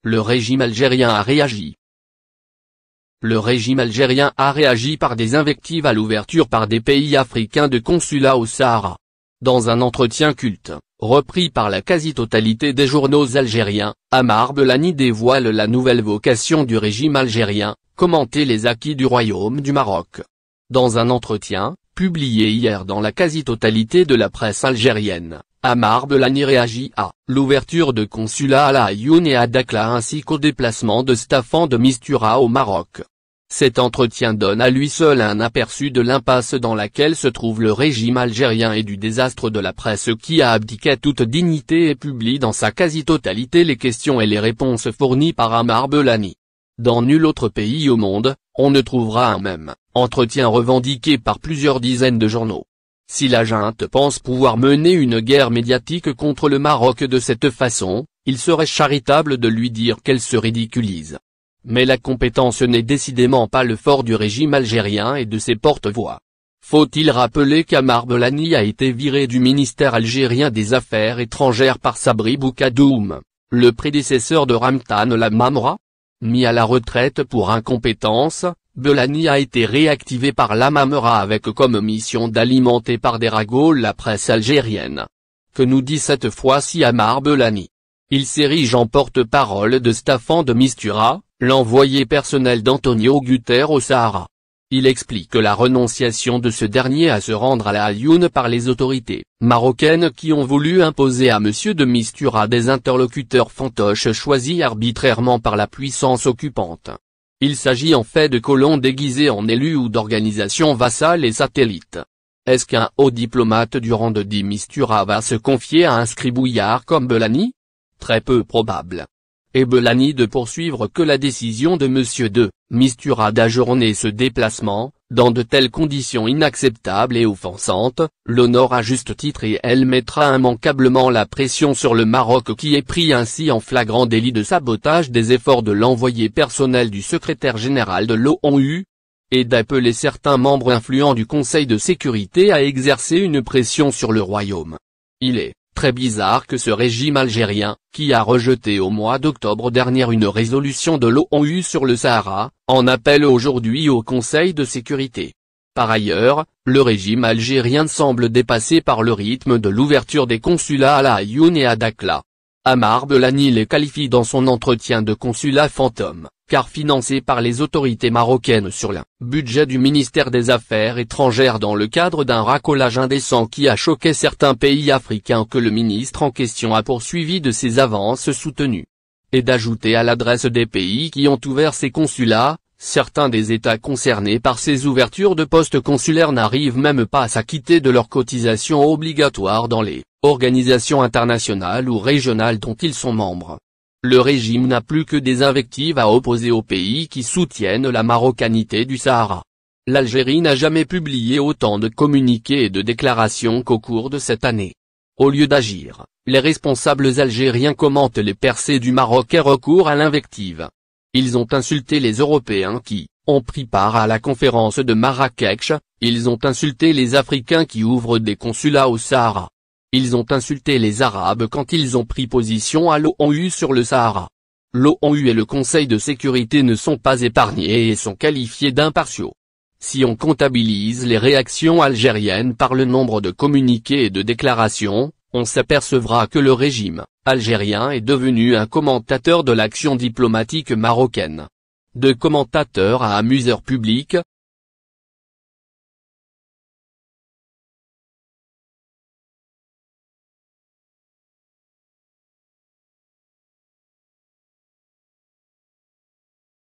Le régime algérien a réagi. Le régime algérien a réagi par des invectives à l'ouverture par des pays africains de consulats au Sahara. Dans un entretien culte, repris par la quasi-totalité des journaux algériens, Ammar Belani dévoile la nouvelle vocation du régime algérien, commenter les acquis du Royaume du Maroc. Dans un entretien, publié hier dans la quasi-totalité de la presse algérienne, Ammar Belani réagit à l'ouverture de consulats à La Aïoun et à Dakhla ainsi qu'au déplacement de Staffan de Mistura au Maroc. Cet entretien donne à lui seul un aperçu de l'impasse dans laquelle se trouve le régime algérien et du désastre de la presse qui a abdiqué toute dignité et publie dans sa quasi-totalité les questions et les réponses fournies par Ammar Belani. Dans nul autre pays au monde, on ne trouvera un même entretien revendiqué par plusieurs dizaines de journaux. Si la junte pense pouvoir mener une guerre médiatique contre le Maroc de cette façon, il serait charitable de lui dire qu'elle se ridiculise. Mais la compétence n'est décidément pas le fort du régime algérien et de ses porte-voix. Faut-il rappeler qu'Ammar Belani a été viré du ministère algérien des Affaires étrangères par Sabri Boukadoum, le prédécesseur de Ramtan Lamamra? Mis à la retraite pour incompétence, Belani a été réactivé par Lamamra avec comme mission d'alimenter par des ragots la presse algérienne. Que nous dit cette fois-ci Ammar Belani? Il s'érige en porte-parole de Staffan de Mistura, l'envoyé personnel d'Antonio Guterres au Sahara. Il explique la renonciation de ce dernier à se rendre à La Aïoun par les autorités marocaines qui ont voulu imposer à M. de Mistura des interlocuteurs fantoches choisis arbitrairement par la puissance occupante. Il s'agit en fait de colons déguisés en élus ou d'organisations vassales et satellites. Est-ce qu'un haut diplomate du rang de Mistura va se confier à un scribouillard comme Belani? Très peu probable. Et Belani de poursuivre que la décision de M. de Mistura d'ajourner ce déplacement, dans de telles conditions inacceptables et offensantes, l'honore à juste titre et elle mettra immanquablement la pression sur le Maroc qui est pris ainsi en flagrant délit de sabotage des efforts de l'envoyé personnel du secrétaire général de l'ONU, et d'appeler certains membres influents du Conseil de sécurité à exercer une pression sur le royaume. Il est très bizarre que ce régime algérien, qui a rejeté au mois d'octobre dernier une résolution de l'ONU sur le Sahara, en appelle aujourd'hui au Conseil de sécurité. Par ailleurs, le régime algérien semble dépassé par le rythme de l'ouverture des consulats à La Aïoun et à Dakhla. Ammar Belani les qualifie dans son entretien de consulat fantôme, car financé par les autorités marocaines sur le budget du ministère des Affaires étrangères dans le cadre d'un racolage indécent qui a choqué certains pays africains que le ministre en question a poursuivi de ses avances soutenues. Et d'ajouter à l'adresse des pays qui ont ouvert ces consulats, certains des États concernés par ces ouvertures de postes consulaires n'arrivent même pas à s'acquitter de leurs cotisations obligatoires dans les organisations internationales ou régionales dont ils sont membres. Le régime n'a plus que des invectives à opposer aux pays qui soutiennent la marocanité du Sahara. L'Algérie n'a jamais publié autant de communiqués et de déclarations qu'au cours de cette année. Au lieu d'agir, les responsables algériens commentent les percées du Maroc et recourent à l'invective. Ils ont insulté les Européens qui ont pris part à la conférence de Marrakech, ils ont insulté les Africains qui ouvrent des consulats au Sahara. Ils ont insulté les Arabes quand ils ont pris position à l'ONU sur le Sahara. L'ONU et le Conseil de sécurité ne sont pas épargnés et sont qualifiés d'impartiaux. Si on comptabilise les réactions algériennes par le nombre de communiqués et de déclarations, on s'apercevra que le régime algérien est devenu un commentateur de l'action diplomatique marocaine. De commentateur à amuseur public,